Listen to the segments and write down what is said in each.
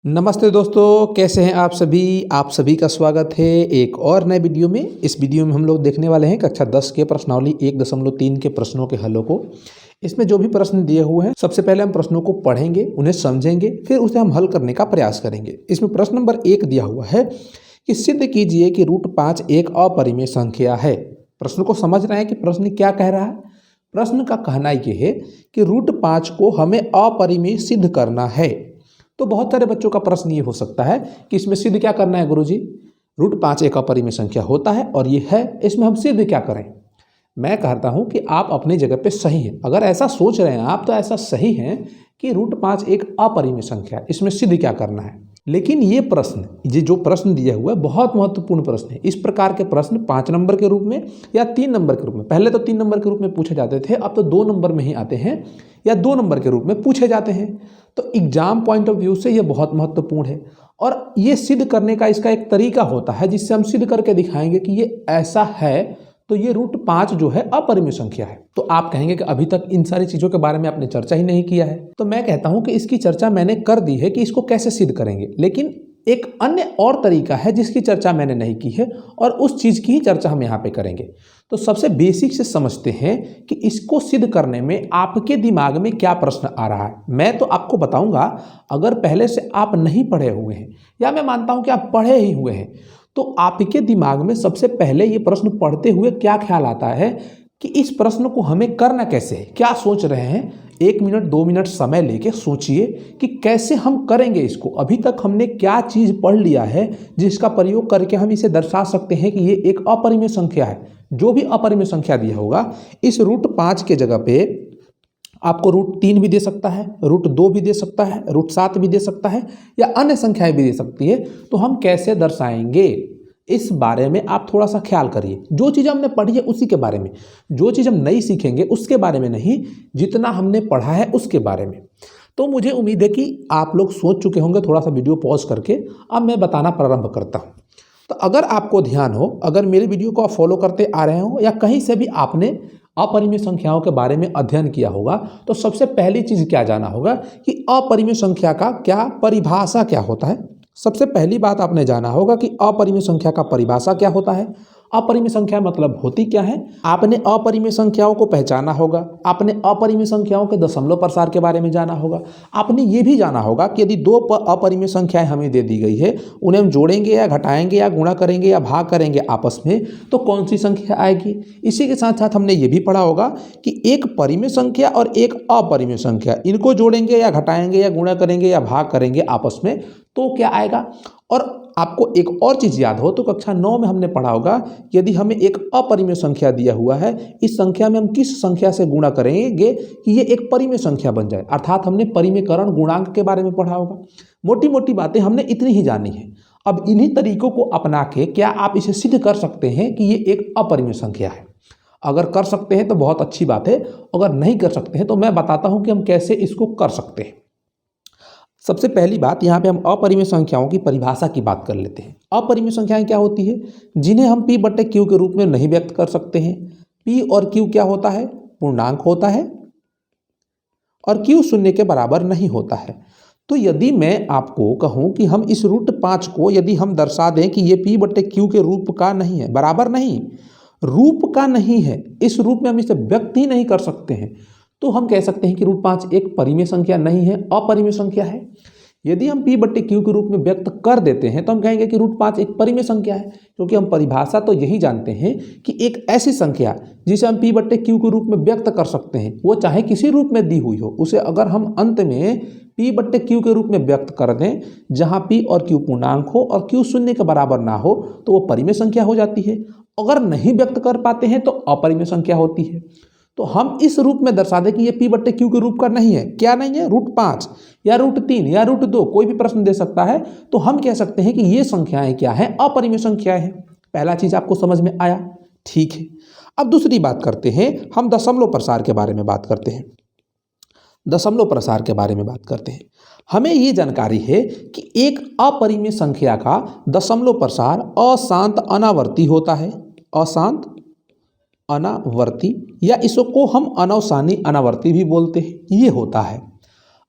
नमस्ते दोस्तों, कैसे हैं आप सभी का स्वागत है एक और नए वीडियो में। इस वीडियो में हम लोग देखने वाले हैं कक्षा 10 के प्रश्नावली 1.3 के प्रश्नों के हलों को। इसमें जो भी प्रश्न दिए हुए हैं, सबसे पहले हम प्रश्नों को पढ़ेंगे, उन्हें समझेंगे, फिर उसे हम हल करने का प्रयास करेंगे। इसमें प्रश्न नंबर 1 दिया हुआ है कि सिद्ध कीजिए कि √5 एक अपरिमेय संख्या है। प्रश्न को समझ रहे हैं कि प्रश्न क्या कह रहा है। प्रश्न का कहना यह है कि √5 को हमें अपरिमेय सिद्ध करना है। तो बहुत सारे बच्चों का प्रश्न ये हो सकता है कि इसमें सिद्ध क्या करना है गुरुजी। √5 एक अपरिमेय संख्या होता है और ये है, इसमें हम सिद्ध क्या करें। मैं कहता हूं कि आप अपनी जगह पे सही हैं। अगर ऐसा सोच रहे हैं आप तो ऐसा सही है कि √5 एक अपरिमेय संख्या है, इसमें सिद्ध क्या करना है। लेकिन ये जो प्रश्न दिया हुआ है बहुत महत्वपूर्ण प्रश्न है। इस प्रकार के प्रश्न 5 नंबर के रूप में या 3 नंबर के रूप में, पहले तो 3 नंबर के रूप में पूछे जाते थे, अब तो 2 नंबर में ही आते हैं या 2 नंबर के रूप में पूछे जाते हैं। तो एग्जाम पॉइंट ऑफ व्यू से ये बहुत महत्वपूर्ण है और ये सिद्ध करने का इसका एक तरीका होता है जिससे हम सिद्ध करके दिखाएंगे कि ये ऐसा है। तो ये √5 जो है अपरिमेय संख्या है। तो आप कहेंगे कि अभी तक इन सारी चीज़ों के बारे में आपने चर्चा ही नहीं किया है। तो मैं कहता हूं कि इसकी चर्चा मैंने कर दी है कि इसको कैसे सिद्ध करेंगे, लेकिन एक अन्य और तरीका है जिसकी चर्चा मैंने नहीं की है और उस चीज़ की ही चर्चा हम यहाँ पे करेंगे। तो सबसे बेसिक से समझते हैं कि इसको सिद्ध करने में आपके दिमाग में क्या प्रश्न आ रहा है। मैं तो आपको बताऊंगा, अगर पहले से आप नहीं पढ़े हुए हैं या मैं मानता हूं कि आप पढ़े ही हुए हैं, तो आपके दिमाग में सबसे पहले ये प्रश्न पढ़ते हुए क्या ख्याल आता है कि इस प्रश्न को हमें करना कैसे है, क्या सोच रहे हैं। 1 मिनट 2 मिनट समय लेके सोचिए कि कैसे हम करेंगे इसको। अभी तक हमने क्या चीज़ पढ़ लिया है जिसका प्रयोग करके हम इसे दर्शा सकते हैं कि ये एक अपरिमेय संख्या है। जो भी अपरिमेय संख्या दिया होगा, इस √5 के जगह पे आपको √3 भी दे सकता है, √2 भी दे सकता है, √7 भी दे सकता है या अन्य संख्याएं भी दे सकती है। तो हम कैसे दर्शाएंगे इस बारे में आप थोड़ा सा ख्याल करिए। जो चीज़ हमने पढ़ी है उसी के बारे में, जो चीज़ हम नहीं सीखेंगे उसके बारे में नहीं, जितना हमने पढ़ा है उसके बारे में। तो मुझे उम्मीद है कि आप लोग सोच चुके होंगे। थोड़ा सा वीडियो पॉज करके अब मैं बताना प्रारंभ करता हूँ। तो अगर आपको ध्यान हो, अगर मेरे वीडियो को आप फॉलो करते आ रहे हो या कहीं से भी आपने अपरिमेय संख्याओं के बारे में अध्ययन किया होगा, तो सबसे पहली चीज़ क्या जाना होगा कि अपरिमेय संख्या का क्या परिभाषा क्या होता है। सबसे पहली बात आपने जाना होगा कि अपरिमेय संख्या का परिभाषा क्या होता है। अपरिमेय संख्या मतलब होती क्या है। आपने अपरिमेय संख्याओं को पहचाना होगा, आपने अपरिमेय संख्याओं के दशमलव प्रसार के बारे में जाना होगा। आपने ये भी जाना होगा कि यदि 2 अपरिमेय संख्याएं हमें दे दी गई है, उन्हें हम जोड़ेंगे या घटाएंगे या गुणा करेंगे या भाग करेंगे आपस में, तो कौन सी संख्या आएगी। इसी के साथ साथ हमने ये भी पढ़ा होगा कि एक परिमेय संख्या और एक अपरिमेय संख्या, इनको जोड़ेंगे या घटाएंगे या गुणा करेंगे या भाग करेंगे आपस में, तो क्या आएगा। और आपको एक और चीज़ याद हो तो कक्षा 9 में हमने पढ़ा होगा, यदि हमें एक अपरिमेय संख्या दिया हुआ है, इस संख्या में हम किस संख्या से गुणा करेंगे कि ये एक परिमेय संख्या बन जाए। अर्थात हमने परिमेयकरण गुणांक के बारे में पढ़ा होगा। मोटी मोटी बातें हमने इतनी ही जानी है। अब इन्हीं तरीकों को अपना के क्या आप इसे सिद्ध कर सकते हैं कि ये एक अपरिमेय संख्या है। अगर कर सकते हैं तो बहुत अच्छी बात है, अगर नहीं कर सकते हैं तो मैं बताता हूँ कि हम कैसे इसको कर सकते हैं। सबसे पहली बात, यहाँ पे हम अपरिमेय संख्याओं की परिभाषा की बात कर लेते हैं। अपरिमेय संख्याएं क्या होती है, जिन्हें हम P/Q के रूप में नहीं व्यक्त कर सकते हैं। P और Q क्या होता है, पूर्णांक होता है और Q शून्य के बराबर नहीं होता है। तो यदि मैं आपको कहूँ कि हम इस √5 को यदि हम दर्शा दें कि ये P/Q के रूप का नहीं है, बराबर नहीं, रूप का नहीं है, इस रूप में हम इसे व्यक्त ही नहीं कर सकते हैं, तो हम कह सकते हैं कि √5 एक परिमेय संख्या नहीं है, अपरिमेय संख्या है। यदि हम P/Q के रूप में व्यक्त कर देते हैं तो हम कहेंगे कि √5 एक परिमेय संख्या है, क्योंकि हम परिभाषा तो यही जानते हैं कि एक ऐसी संख्या जिसे हम P/Q के रूप में व्यक्त कर सकते हैं, वो चाहे किसी रूप में दी हुई हो, उसे अगर हम अंत में P/Q के रूप में व्यक्त कर दें जहाँ P और Q पूर्णांक हो और Q शून्य के बराबर ना हो, तो वो परिमेय संख्या हो जाती है। अगर नहीं व्यक्त कर पाते हैं तो अपरिमेय संख्या होती है। तो हम इस रूप में दर्शा दें कि ये P/Q के रूप का नहीं है। क्या नहीं है, √5 या √3 या √2, कोई भी प्रश्न दे सकता है। तो हम कह सकते हैं कि ये संख्याएं क्या हैं, अपरिमेय संख्याएं हैं। पहला चीज आपको समझ में आया, ठीक है। अब दूसरी बात करते हैं, हम दशमलव प्रसार के बारे में बात करते हैं। दशमलव प्रसार के बारे में बात करते हैं। हमें ये जानकारी है कि एक अपरिमेय संख्या का दशमलव प्रसार अशांत अनावर्ती होता है। अशांत अनावर्ती या इसको हम अनवसानी अनावर्ती भी बोलते हैं, ये होता है।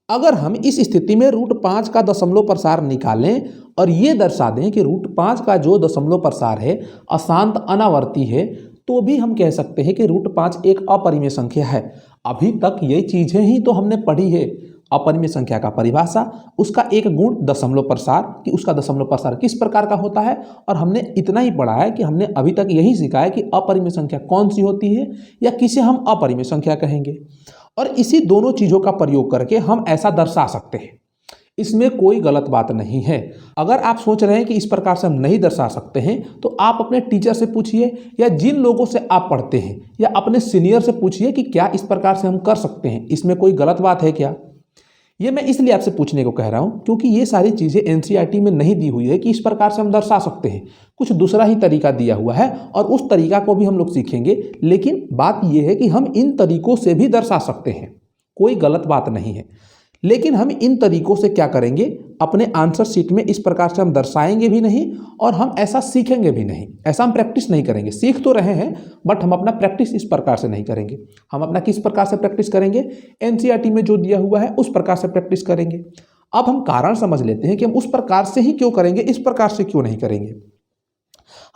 अगर हम इस स्थिति में √5 का दशमलव प्रसार निकालें और ये दर्शा दें कि √5 का जो दशमलव प्रसार है अशांत अनावर्ती है, तो भी हम कह सकते हैं कि √5 एक अपरिमेय संख्या है। अभी तक ये चीज़ें ही तो हमने पढ़ी है, अपरिमेय संख्या का परिभाषा, उसका एक गुण दशमलव प्रसार, कि उसका दशमलव प्रसार किस प्रकार का होता है, और हमने इतना ही पढ़ा है कि हमने अभी तक यही सीखा है कि अपरिमेय संख्या कौन सी होती है या किसे हम अपरिमेय संख्या कहेंगे। और इसी दोनों चीज़ों का प्रयोग करके हम ऐसा दर्शा सकते हैं, इसमें कोई गलत बात नहीं है। अगर आप सोच रहे हैं कि इस प्रकार से हम नहीं दर्शा सकते हैं, तो आप अपने टीचर से पूछिए या जिन लोगों से आप पढ़ते हैं या अपने सीनियर से पूछिए कि क्या इस प्रकार से हम कर सकते हैं, इसमें कोई गलत बात है क्या। ये मैं इसलिए आपसे पूछने को कह रहा हूँ क्योंकि ये सारी चीज़ें एनसीईआरटी में नहीं दी हुई है कि इस प्रकार से हम दर्शा सकते हैं, कुछ दूसरा ही तरीका दिया हुआ है और उस तरीका को भी हम लोग सीखेंगे। लेकिन बात यह है कि हम इन तरीकों से भी दर्शा सकते हैं, कोई गलत बात नहीं है। लेकिन हम इन तरीकों से क्या करेंगे, अपने आंसर शीट में इस प्रकार से हम दर्शाएंगे भी नहीं और हम ऐसा सीखेंगे भी नहीं, ऐसा हम प्रैक्टिस नहीं करेंगे। सीख तो रहे हैं बट हम अपना प्रैक्टिस इस प्रकार से नहीं करेंगे। हम अपना किस प्रकार से प्रैक्टिस करेंगे, एनसीईआरटी में जो दिया हुआ है उस प्रकार से प्रैक्टिस करेंगे। अब हम कारण समझ लेते हैं कि हम उस प्रकार से ही क्यों करेंगे, इस प्रकार से क्यों नहीं करेंगे।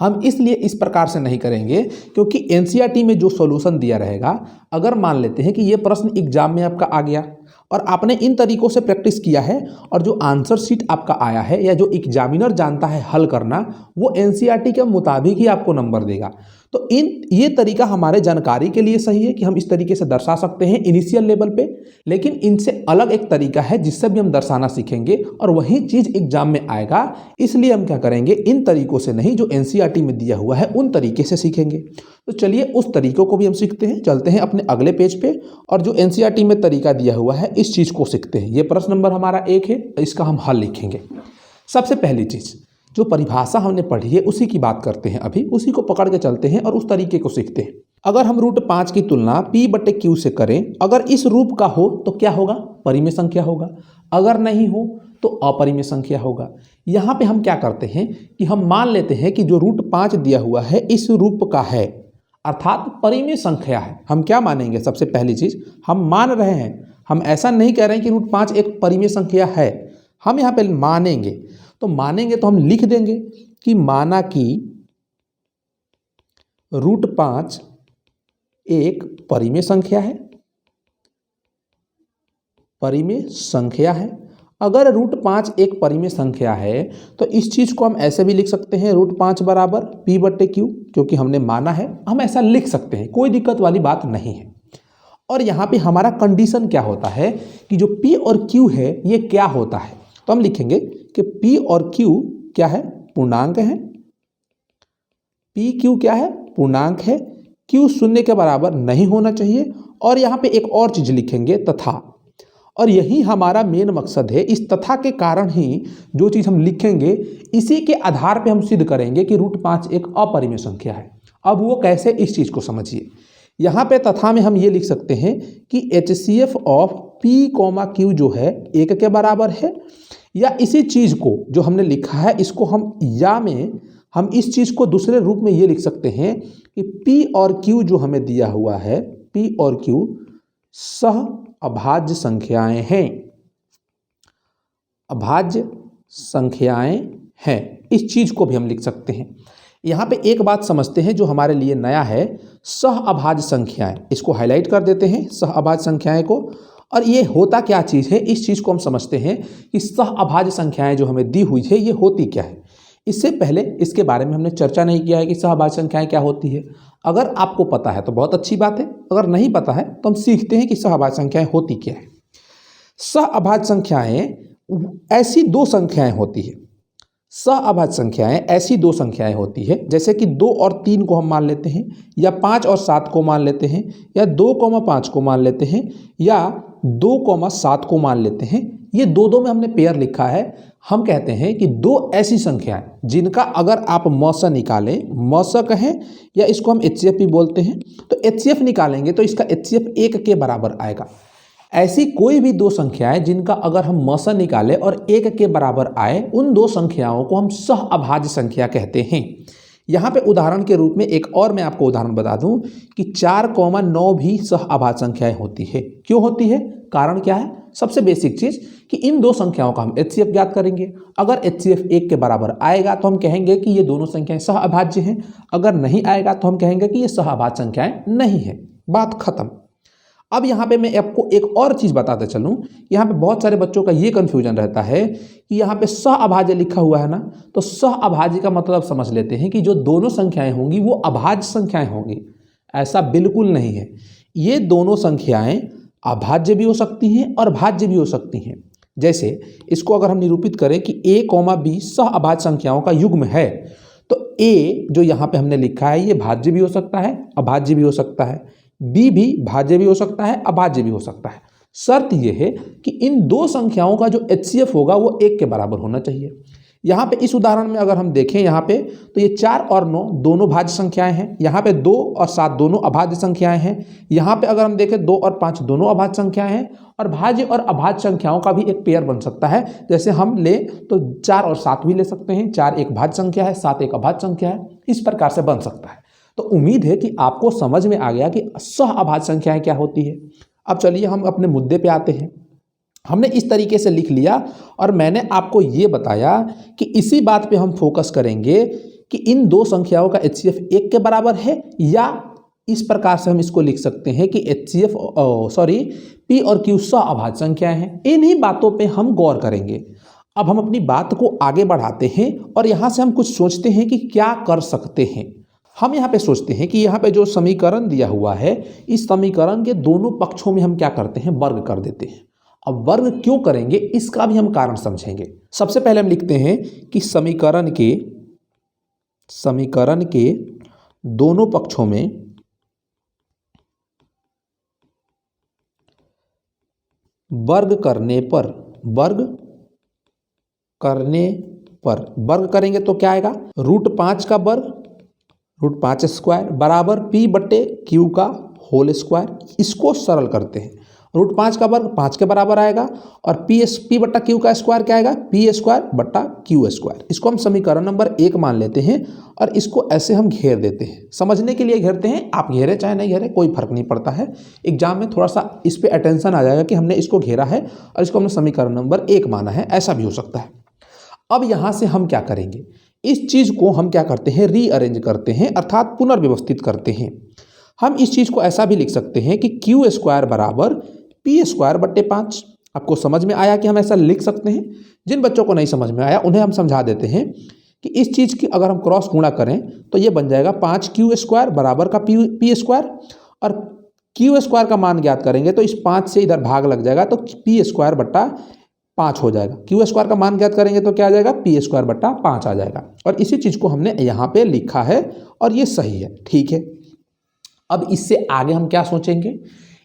हम इसलिए इस प्रकार से नहीं करेंगे क्योंकि एनसीईआरटी में जो सॉल्यूशन दिया रहेगा, अगर मान लेते हैं कि ये प्रश्न एग्जाम में आपका आ गया और आपने इन तरीकों से प्रैक्टिस किया है और जो आंसर शीट आपका आया है या जो एग्जामिनर जानता है हल करना, वो एनसीईआरटी के मुताबिक ही आपको नंबर देगा। तो ये तरीका हमारे जानकारी के लिए सही है कि हम इस तरीके से दर्शा सकते हैं इनिशियल लेवल पे, लेकिन इनसे अलग एक तरीका है जिससे भी हम दर्शाना सीखेंगे और वही चीज़ एग्जाम में आएगा। इसलिए हम क्या करेंगे, इन तरीकों से नहीं, जो एनसीईआरटी में दिया हुआ है उन तरीके से सीखेंगे। तो चलिए उस तरीकों को भी हम सीखते हैं। चलते हैं अपने अगले पेज पे और जो एनसीईआरटी में तरीका दिया हुआ है इस चीज़ को सीखते हैं। ये प्रश्न नंबर हमारा 1 है, इसका हम हल लिखेंगे। सबसे पहली चीज़ जो परिभाषा हमने पढ़ी है उसी की बात करते हैं, अभी उसी को पकड़ के चलते हैं और उस तरीके को सीखते हैं। अगर हम √5 की तुलना P/Q से करें, अगर इस रूप का हो तो क्या होगा, परिमेय संख्या होगा, अगर नहीं हो तो अपरिमेय संख्या होगा। यहाँ पे हम क्या करते हैं कि हम मान लेते हैं कि जो √5 दिया हुआ है इस रूप का है, अर्थात परिमेय संख्या है। हम क्या मानेंगे, सबसे पहली चीज़ हम मान रहे हैं, हम ऐसा नहीं कह रहे हैं कि √5 एक परिमेय संख्या है, हम यहाँ पे मानेंगे। तो मानेंगे तो हम लिख देंगे कि माना कि √5 एक परिमेय संख्या है, परिमेय संख्या है। अगर √5 एक परिमेय संख्या है तो इस चीज़ को हम ऐसे भी लिख सकते हैं, √5 बराबर P/Q, क्योंकि हमने माना है, हम ऐसा लिख सकते हैं, कोई दिक्कत वाली बात नहीं है। और यहाँ पे हमारा कंडीशन क्या होता है कि जो P और Q है ये क्या होता है, तो हम लिखेंगे कि P और Q क्या है, पूर्णांक है। PQ क्या है, पूर्णांक है। Q 0 के बराबर नहीं होना चाहिए। और यहाँ पे एक और चीज़ लिखेंगे, तथा। और यही हमारा मेन मकसद है। इस तथा के कारण ही जो चीज़ हम लिखेंगे इसी के आधार पे हम सिद्ध करेंगे कि √5 एक अपरिमेय संख्या है। अब वो कैसे, इस चीज़ को समझिए। यहाँ पे तथा में हम ये लिख सकते हैं कि HCF ऑफ P, Q जो है 1 के बराबर है, या इसी चीज़ को जो हमने लिखा है इसको हम या में हम इस चीज़ को दूसरे रूप में ये लिख सकते हैं कि P और Q जो हमें दिया हुआ है, P और Q सह अभाज्य संख्याएं हैं, अभाज्य संख्याएं हैं। इस चीज़ को भी हम लिख सकते हैं। यहाँ पे एक बात समझते हैं जो हमारे लिए नया है, सह अभाज्य संख्याएं। इसको हाईलाइट कर देते हैं, सह अभाज्य संख्याएं को। और ये होता क्या चीज़ है, इस चीज़ को हम समझते हैं कि सह अभाज्य संख्याएं जो हमें दी हुई है ये होती क्या है। इससे पहले इसके बारे में हमने चर्चा नहीं किया है कि सह अभाज्य संख्याएं क्या होती है। अगर आपको पता है तो बहुत अच्छी बात है, अगर नहीं पता है तो हम सीखते हैं कि सह अभाज्य संख्याएं होती क्या है। सह अभाज्य संख्याएं ऐसी दो संख्याएं होती है, सह अभाज्य संख्याएं ऐसी दो संख्याएं होती है जैसे कि 2 और 3 को हम मान लेते हैं, या 5 और 7 को मान लेते हैं, या 2, 5 को मान लेते हैं, या 2, 7 को मान लेते हैं। ये दो में हमने पेयर लिखा है। हम कहते हैं कि दो ऐसी संख्याएं जिनका अगर आप मस निकालें, मस कहें या इसको हम HCF भी बोलते हैं, तो HCF निकालेंगे तो इसका HCF 1 के बराबर आएगा। ऐसी कोई भी दो संख्याएं जिनका अगर हम मस निकालें और 1 के बराबर आए, उन दो संख्याओं को हम सह अभाज्य संख्या कहते हैं। यहाँ पे उदाहरण के रूप में एक और मैं आपको उदाहरण बता दूं कि 4, 9 भी सह अभाज्य संख्याएं होती है। क्यों होती है, कारण क्या है, सबसे बेसिक चीज़ कि इन दो संख्याओं का हम HCF ज्ञात करेंगे। अगर HCF 1 के बराबर आएगा तो हम कहेंगे कि ये दोनों संख्याएं सहअभाज्य हैं, अगर नहीं आएगा तो हम कहेंगे कि ये सहअभाज्य संख्याएं नहीं है। बात खत्म। अब यहाँ पे मैं आपको एक और चीज़ बताते चलूँ। यहाँ पे बहुत सारे बच्चों का ये कन्फ्यूजन रहता है कि यहाँ पे सहअभाज्य लिखा हुआ है ना, तो सहअभाज्य का मतलब समझ लेते हैं कि जो दोनों संख्याएं होंगी वो अभाज्य संख्याएं होंगी। ऐसा बिल्कुल नहीं है। ये दोनों संख्याएं अभाज्य भी हो सकती हैं और भाज्य भी हो सकती हैं। जैसे इसको अगर हम निरूपित करें कि a, b सहअभाज्य संख्याओं का युग्म है, तो a जो यहाँ पे हमने लिखा है ये भाज्य भी हो सकता है, अभाज्य भी हो सकता है। b भी भाज्य भी हो सकता है, अभाज्य भी हो सकता है। शर्त यह है कि इन दो संख्याओं का जो HCF होगा वो 1 के बराबर होना चाहिए। यहाँ पे इस उदाहरण में अगर हम देखें यहाँ पे तो ये 4 और 9 दोनों भाज्य संख्याएं हैं। यहाँ पे 2 और 7 दोनों अभाज्य संख्याएं हैं। यहाँ पे अगर हम देखें 2 और 5 दोनों अभाज्य संख्याएं हैं। और भाज्य और अभाज्य संख्याओं का भी एक पेयर बन सकता है। जैसे हम ले तो 4 और 7 भी ले सकते हैं। 4 एक भाज्य संख्या है, 7 एक अभाज्य संख्या है। इस प्रकार से बन सकता है। तो उम्मीद है कि आपको समझ में आ गया कि सहअभाज्य संख्याएं क्या होती है। अब चलिए हम अपने मुद्दे पे आते हैं। हमने इस तरीके से लिख लिया और मैंने आपको ये बताया कि इसी बात पे हम फोकस करेंगे कि इन दो संख्याओं का HCF 1 के बराबर है, या इस प्रकार से हम इसको लिख सकते हैं कि P और Q सहअभाज्य संख्याएं हैं। इन्हीं बातों पे हम गौर करेंगे। अब हम अपनी बात को आगे बढ़ाते हैं और यहाँ से हम कुछ सोचते हैं कि क्या कर सकते हैं। हम यहाँ पे सोचते हैं कि यहाँ पे जो समीकरण दिया हुआ है, इस समीकरण के दोनों पक्षों में हम क्या करते हैं, वर्ग कर देते हैं। अब वर्ग क्यों करेंगे इसका भी हम कारण समझेंगे। सबसे पहले हम लिखते हैं कि समीकरण के दोनों पक्षों में वर्ग करेंगे तो क्या आएगा, √5 का वर्ग √5 स्क्वायर बराबर P/Q का होल स्क्वायर। इसको सरल करते हैं। √5 का वर्ग 5 के बराबर आएगा और P/Q का स्क्वायर क्या आएगा, P²/Q²। इसको हम समीकरण नंबर 1 मान लेते हैं और इसको ऐसे हम घेर देते हैं। समझने के लिए घेरते हैं, आप घेरे चाहे नहीं घेरे कोई फर्क नहीं पड़ता है। एग्जाम में थोड़ा सा इस पर अटेंशन आ जाएगा कि हमने इसको घेरा है और इसको हमने समीकरण नंबर 1 माना है, ऐसा भी हो सकता है। अब यहाँ से हम क्या करेंगे, इस चीज़ को हम क्या करते हैं, रीअरेंज करते हैं, अर्थात पुनर्व्यवस्थित करते हैं। हम इस चीज़ को ऐसा भी लिख सकते हैं कि Q² बराबर P²/5। आपको समझ में आया कि हम ऐसा लिख सकते हैं। जिन बच्चों को नहीं समझ में आया उन्हें हम समझा देते हैं कि इस चीज़ की अगर हम क्रॉस गुणा करें तो ये बन जाएगा 5Q² बराबर का P² और Q² का मान ज्ञात करेंगे तो इस 5 से इधर भाग लग जाएगा तो P²/5 हो जाएगा। Q² का मान ज्ञात करेंगे तो क्या आ जाएगा, P²/5 आ जाएगा। और इसी चीज़ को हमने यहाँ पे लिखा है और ये सही है, ठीक है। अब इससे आगे हम क्या सोचेंगे,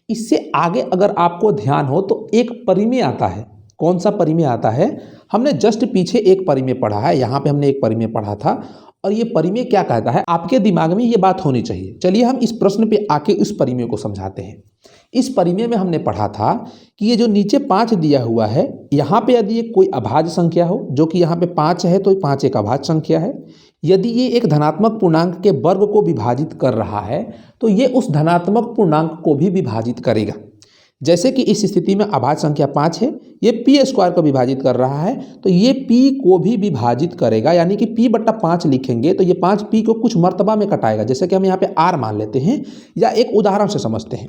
इससे आगे अगर आपको ध्यान हो तो एक परिमेय आता है। कौन सा परिमेय आता है, हमने जस्ट पीछे एक परिमेय पढ़ा है, यहाँ पे हमने एक परिमेय पढ़ा था और ये परिमेय क्या कहता है, आपके दिमाग में ये बात होनी चाहिए। चलिए हम इस प्रश्न पे आके इस परिमेय को समझाते हैं। इस परिमेय में हमने पढ़ा था कि ये जो नीचे 5 दिया हुआ है, यहाँ पे यदि ये कोई अभाज्य संख्या हो, जो कि यहाँ पे 5 है तो 5 एक अभाज्य संख्या है। यदि ये एक धनात्मक पूर्णांक के वर्ग को विभाजित कर रहा है तो ये उस धनात्मक पूर्णांक को भी विभाजित करेगा। जैसे कि इस स्थिति में अभाज्य संख्या 5 है, ये P² को विभाजित कर रहा है तो ये P को भी विभाजित करेगा, यानी कि P/5 लिखेंगे तो ये 5 P को कुछ मर्तबा में कटाएगा। जैसे कि हम यहाँ पे R मान लेते हैं, या एक उदाहरण से समझते हैं।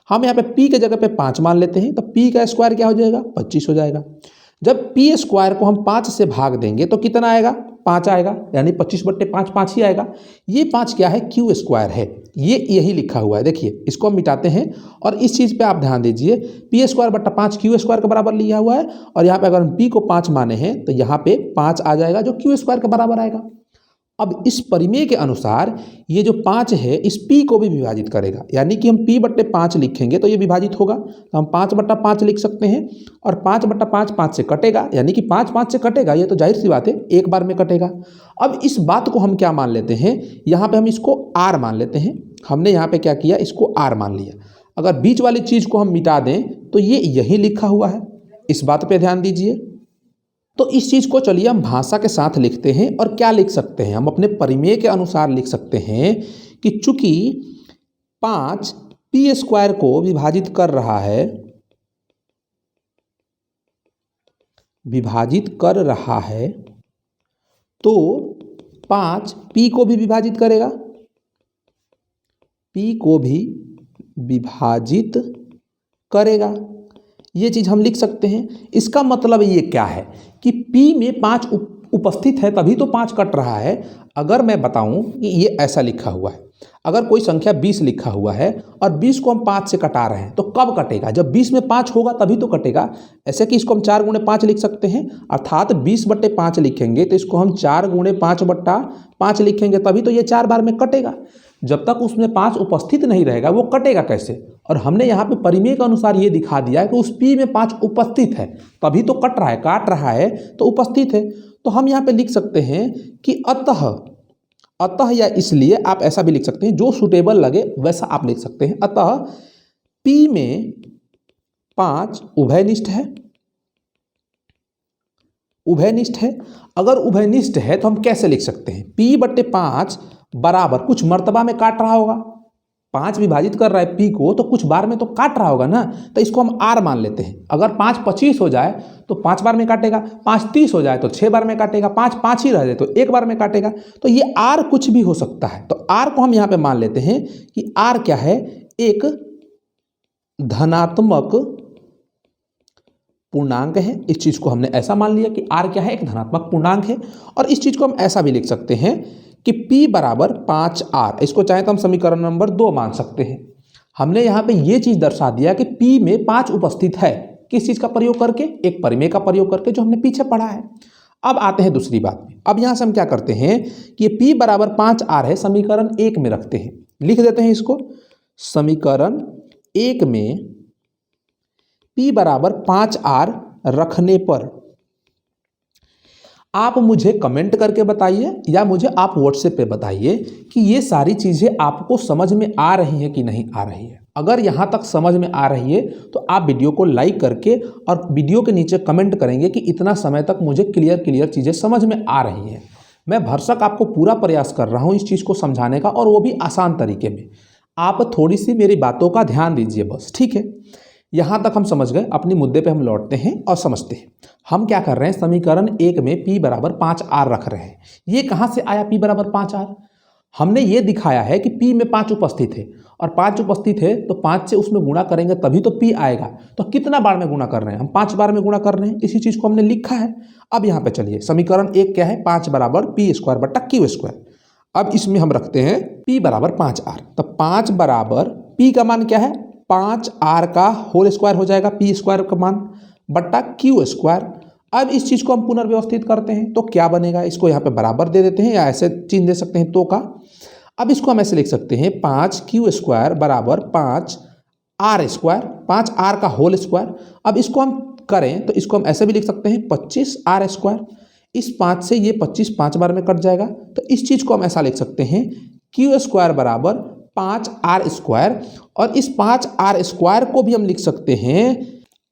हम यहाँ पे P के जगह पे 5 मान लेते हैं तो P का स्क्वायर क्या हो जाएगा, 25 हो जाएगा। जब P² को हम 5 से भाग देंगे तो कितना आएगा, 5 आएगा, यानी 25/5 5 ही आएगा। ये 5 क्या है, Q² है। ये यही लिखा हुआ है, देखिए इसको हम मिटाते हैं और इस चीज़ पे आप ध्यान दीजिए, P²/5 Q² के बराबर लिया हुआ है और यहाँ पे अगर हम P को 5 माने हैं तो यहाँ पे 5 आ जाएगा जो Q² के बराबर आएगा। अब इस परिमेय के अनुसार ये जो 5 है इस P को भी विभाजित करेगा, यानी कि हम P/5 लिखेंगे तो ये विभाजित होगा, तो हम 5/5 लिख सकते हैं और 5/5 5 से कटेगा, यानी कि 5 5 से कटेगा, ये तो जाहिर सी बात है एक बार में कटेगा। अब इस बात को हम क्या मान लेते हैं, यहाँ पे हम इसको R मान लेते हैं। हमने यहाँ पे क्या किया, इसको R मान लिया। अगर बीच वाली चीज़ को हम मिटा दें तो ये यही लिखा हुआ है, इस बात पर ध्यान दीजिए। तो इस चीज़ को चलिए हम भाषा के साथ लिखते हैं और क्या लिख सकते हैं, हम अपने परिमेय के अनुसार लिख सकते हैं कि चूंकि 5 P² को विभाजित कर रहा है विभाजित कर रहा है तो 5 P को भी विभाजित करेगा, P को भी विभाजित करेगा। ये चीज़ हम लिख सकते हैं। इसका मतलब ये क्या है कि P में 5 उपस्थित है तभी तो 5 कट रहा है। अगर मैं बताऊं कि ये ऐसा लिखा हुआ है, अगर कोई संख्या 20 लिखा हुआ है और 20 को हम 5 से कटा रहे हैं तो कब कटेगा? जब 20 में 5 होगा तभी तो कटेगा। ऐसे कि इसको हम 4 गुणे 5 लिख सकते हैं, अर्थात 20/5 लिखेंगे तो इसको हम 4 गुणे 5/5 लिखेंगे तभी तो ये 4 बार में कटेगा। जब तक उसमें 5 उपस्थित नहीं रहेगा वो कटेगा कैसे? और हमने यहाँ पे परिमेय के अनुसार ये दिखा दिया है कि उस P में 5 उपस्थित है तभी तो कट रहा है, काट रहा है तो उपस्थित है। तो हम यहाँ पे लिख सकते हैं कि अतः या इसलिए, आप ऐसा भी लिख सकते हैं, जो सूटेबल लगे वैसा आप लिख सकते हैं। अतः P में 5 उभयनिष्ठ है। उभयनिष्ठ है, अगर उभयनिष्ठ है तो हम कैसे लिख सकते हैं? P/5 बराबर, कुछ मर्तबा में काट रहा होगा, 5 विभाजित कर रहा है P को तो कुछ बार में तो काट रहा होगा ना, तो इसको हम R मान लेते हैं। अगर 5 25 हो जाए तो 5 बार में काटेगा, 5 30 हो जाए तो 6 बार में काटेगा, 5 5 ही रह जाए तो 1 बार में काटेगा। तो ये R कुछ भी हो सकता है। तो R को हम यहाँ पे मान लेते हैं कि R क्या है? एक धनात्मक पूर्णांक है। इस चीज को हमने ऐसा मान लिया कि R क्या है? एक धनात्मक पूर्णांक है। और इस चीज को हम ऐसा भी लिख सकते हैं कि P बराबर 5R, इसको चाहे तो हम समीकरण नंबर 2 मान सकते हैं। हमने यहाँ पे ये चीज दर्शा दिया कि P में 5 उपस्थित है, किस चीज का प्रयोग करके? एक परिमेय का प्रयोग करके, जो हमने पीछे पढ़ा है। अब आते हैं दूसरी बात में। अब यहाँ से हम क्या करते हैं कि P बराबर 5R है, समीकरण 1 में रखते हैं, लिख देते हैं इसको। समीकरण 1 में P बराबर 5R रखने पर आप मुझे कमेंट करके बताइए या मुझे आप व्हाट्सएप पे बताइए कि ये सारी चीज़ें आपको समझ में आ रही हैं कि नहीं आ रही है। अगर यहाँ तक समझ में आ रही है तो आप वीडियो को लाइक करके और वीडियो के नीचे कमेंट करेंगे कि इतना समय तक मुझे क्लियर चीज़ें समझ में आ रही हैं। मैं भरसक आपको पूरा प्रयास कर रहा हूँ इस चीज़ को समझाने का, और वो भी आसान तरीके में। आप थोड़ी सी मेरी बातों का ध्यान दीजिए बस, ठीक है? यहाँ तक हम समझ गए। अपने मुद्दे पे हम लौटते हैं और समझते हैं। हम क्या कर रहे हैं? समीकरण 1 में P बराबर 5R रख रहे हैं। ये कहाँ से आया P बराबर 5R? हमने ये दिखाया है कि P में 5 उपस्थित है, और 5 उपस्थित है तो 5 से उसमें गुणा करेंगे तभी तो P आएगा। तो कितना बार में गुणा कर रहे हैं? हम 5 बार में गुणा कर रहे हैं। इसी चीज़ को हमने लिखा है। अब यहाँ पे चलिए, समीकरण 1 क्या है? 5 बराबर P² अब इसमें हम रखते हैं P बराबर 5R। तो 5 बराबर P का मान क्या है? 5R का होल स्क्वायर हो जाएगा, P² का मान बट्टा Q²। अब इस चीज़ को हम पुनर्व्यवस्थित करते हैं तो क्या बनेगा? इसको यहाँ पे बराबर दे देते हैं या ऐसे चिन्ह दे सकते हैं तो का। अब इसको हम ऐसे लिख सकते हैं 5Q² बराबर 5R², 5R का होल स्क्वायर। अब इसको हम करें तो इसको हम ऐसे भी लिख सकते हैं 25R²। इस 5 से ये 25 5 बार में कट जाएगा, तो इस चीज़ को हम ऐसा लिख सकते हैं Q² बराबर 5R²। और इस 5R² को भी हम लिख सकते हैं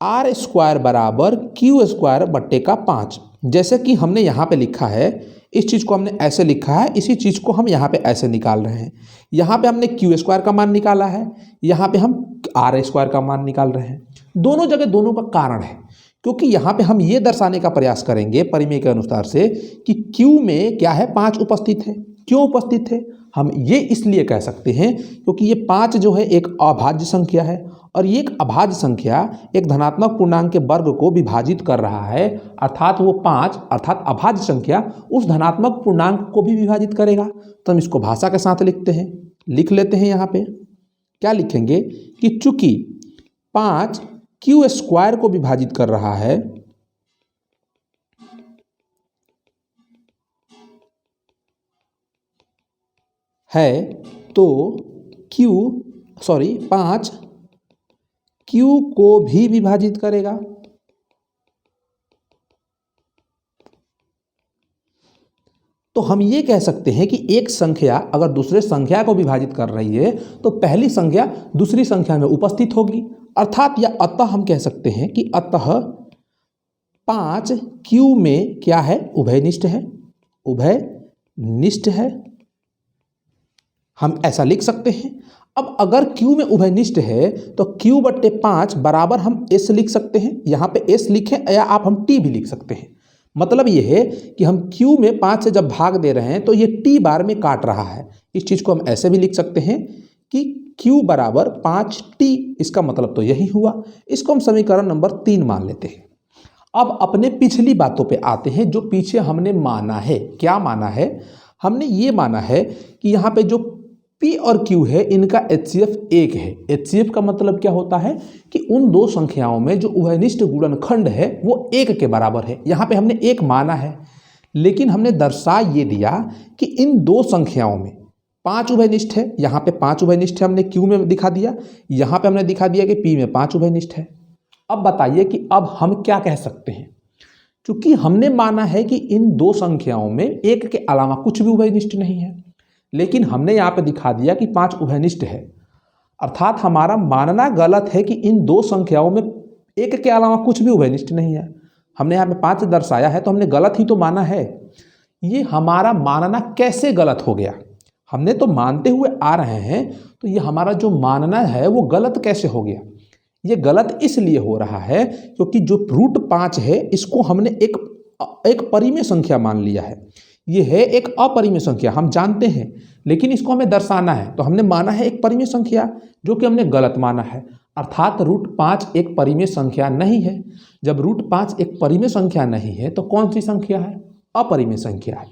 R² बराबर Q² बट्टे का 5। जैसे कि हमने यहाँ पे लिखा है, इस चीज़ को हमने ऐसे लिखा है, इसी चीज़ को हम यहाँ पे ऐसे निकाल रहे हैं। यहाँ पे हमने Q² का मान निकाला है, यहाँ पे हम R² का मान निकाल रहे हैं। दोनों जगह दोनों का कारण है, क्योंकि यहाँ पे हम ये दर्शाने का प्रयास करेंगे परिमेय के अनुसार से कि Q में क्या है? 5 उपस्थित है। क्यों उपस्थित है? हम ये इसलिए कह सकते हैं क्योंकि ये 5 जो है एक अभाज्य संख्या है, और ये एक अभाज्य संख्या एक धनात्मक पूर्णांक के वर्ग को विभाजित कर रहा है, अर्थात वो 5 अर्थात अभाज्य संख्या उस धनात्मक पूर्णांक को भी विभाजित करेगा। तो हम इसको भाषा के साथ लिखते हैं, लिख लेते हैं। यहाँ पे क्या लिखेंगे कि चूंकि 5 Q² को विभाजित कर रहा है तो 5 Q को भी विभाजित करेगा। तो हम ये कह सकते हैं कि एक संख्या अगर दूसरे संख्या को विभाजित कर रही है तो पहली संख्या दूसरी संख्या में उपस्थित होगी, अर्थात या अतः हम कह सकते हैं कि अतः 5 Q में क्या है? उभयनिष्ठ है। उभयनिष्ठ है, हम ऐसा लिख सकते हैं। अब अगर Q में उभयनिष्ठ है तो Q/5 बराबर हम S लिख सकते हैं, यहाँ पे S लिखें या आप हम T भी लिख सकते हैं। मतलब ये है कि हम Q में 5 से जब भाग दे रहे हैं तो ये T बार में काट रहा है। इस चीज़ को हम ऐसे भी लिख सकते हैं कि Q बराबर 5T, इसका मतलब तो यही हुआ। इसको हम समीकरण नंबर 3 मान लेते हैं। अब अपने पिछली बातों पे आते हैं, जो पीछे हमने माना है। क्या माना है? हमने ये माना है कि यहाँ पे जो P और Q है इनका HCF 1 है। HCF का मतलब क्या होता है कि उन दो संख्याओं में जो उभयनिष्ठ गुणनखंड है वो 1 के बराबर है। यहाँ पे हमने 1 माना है, लेकिन हमने दर्शा ये दिया कि इन दो संख्याओं में 5 उभयनिष्ठ है। यहाँ पे 5 उभयनिष्ठ है, हमने Q में दिखा दिया। यहाँ पे हमने दिखा दिया कि P में 5 उभयनिष्ठ है। अब बताइए कि अब हम क्या कह सकते हैं? क्योंकि हमने माना है कि इन दो संख्याओं में 1 के अलावा कुछ भी उभयनिष्ठ नहीं है, लेकिन हमने यहाँ पे दिखा दिया कि 5 उभयनिष्ठ है। अर्थात हमारा मानना गलत है कि इन दो संख्याओं में 1 के अलावा कुछ भी उभयनिष्ठ नहीं है। हमने यहाँ पे 5 दर्शाया है तो हमने गलत ही तो माना है। ये हमारा मानना कैसे गलत हो गया? हमने तो मानते हुए आ रहे हैं, तो ये हमारा जो मानना है वो गलत कैसे हो गया? ये गलत इसलिए हो रहा है क्योंकि जो √5 है इसको हमने एक परिमेय संख्या मान लिया है। ये है एक अपरिमेय संख्या, हम जानते हैं, लेकिन इसको हमें दर्शाना है तो हमने माना है एक परिमेय संख्या, जो कि हमने गलत माना है। अर्थात √5 एक परिमेय संख्या नहीं है। जब √5 एक परिमेय संख्या नहीं है तो कौन सी संख्या है? अपरिमेय संख्या है।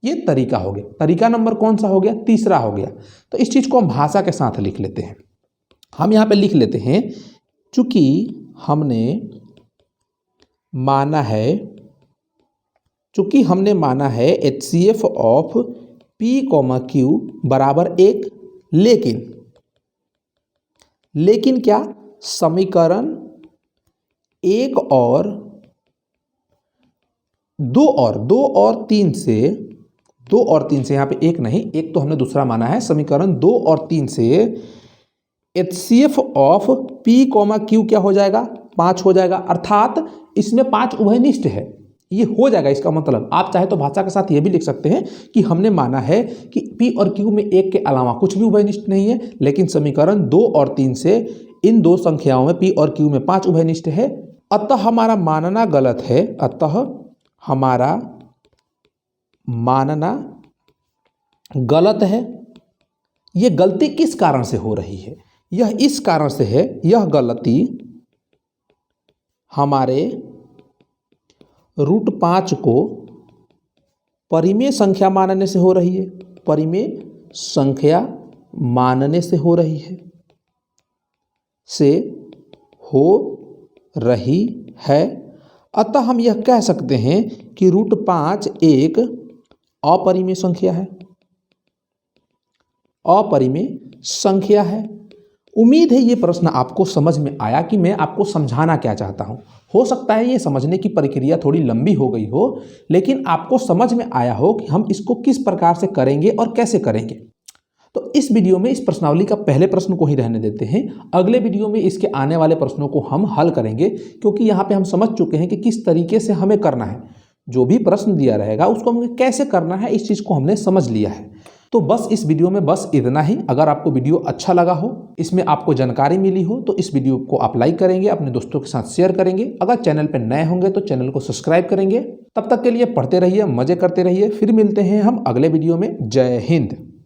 ये तरीका हो गया। तरीका नंबर कौन सा हो गया? तीसरा हो गया। तो इस चीज़ को हम भाषा के साथ लिख लेते हैं। हम यहाँ पे लिख लेते हैं, चूंकि हमने माना है HCF ऑफ P, Q बराबर 1, लेकिन क्या समीकरण 1 और 2 और 3 से यहाँ पे 1 नहीं, 1 तो हमने दूसरा माना है। समीकरण 2 और 3 से HCF ऑफ P, Q क्या हो जाएगा? 5 हो जाएगा। अर्थात इसमें 5 उभयनिष्ठ है, ये हो जाएगा। इसका मतलब आप चाहे तो भाषा के साथ ये भी लिख सकते हैं कि हमने माना है कि P और Q में 1 के अलावा कुछ भी उभयनिष्ठ नहीं है, लेकिन समीकरण 2 और 3 से इन दो संख्याओं में P और Q में 5 उभयनिष्ठ है। अतः हमारा मानना गलत है। अतः हमारा मानना गलत है। ये गलती किस कारण से हो रही है? यह इस कारण से है, यह गलती हमारे √5 को परिमेय संख्या मानने से हो रही है। परिमेय संख्या मानने से हो रही है। अतः हम यह कह सकते हैं कि √5 एक अपरिमेय संख्या है। उम्मीद है ये प्रश्न आपको समझ में आया कि मैं आपको समझाना क्या चाहता हूँ। हो सकता है ये समझने की प्रक्रिया थोड़ी लंबी हो गई हो, लेकिन आपको समझ में आया हो कि हम इसको किस प्रकार से करेंगे और कैसे करेंगे। तो इस वीडियो में इस प्रश्नावली का पहले प्रश्न को ही रहने देते हैं। अगले वीडियो में इसके आने वाले प्रश्नों को हम हल करेंगे, क्योंकि यहाँ पे हम समझ चुके हैं कि किस तरीके से हमें करना है। जो भी प्रश्न दिया रहेगा उसको हमें कैसे करना है, इस चीज़ को हमने समझ लिया है। तो बस इस वीडियो में बस इतना ही। अगर आपको वीडियो अच्छा लगा हो, इसमें आपको जानकारी मिली हो, तो इस वीडियो को आप लाइक करेंगे, अपने दोस्तों के साथ शेयर करेंगे। अगर चैनल पर नए होंगे तो चैनल को सब्सक्राइब करेंगे। तब तक के लिए पढ़ते रहिए, मजे करते रहिए। फिर मिलते हैं हम अगले वीडियो में। जय हिंद।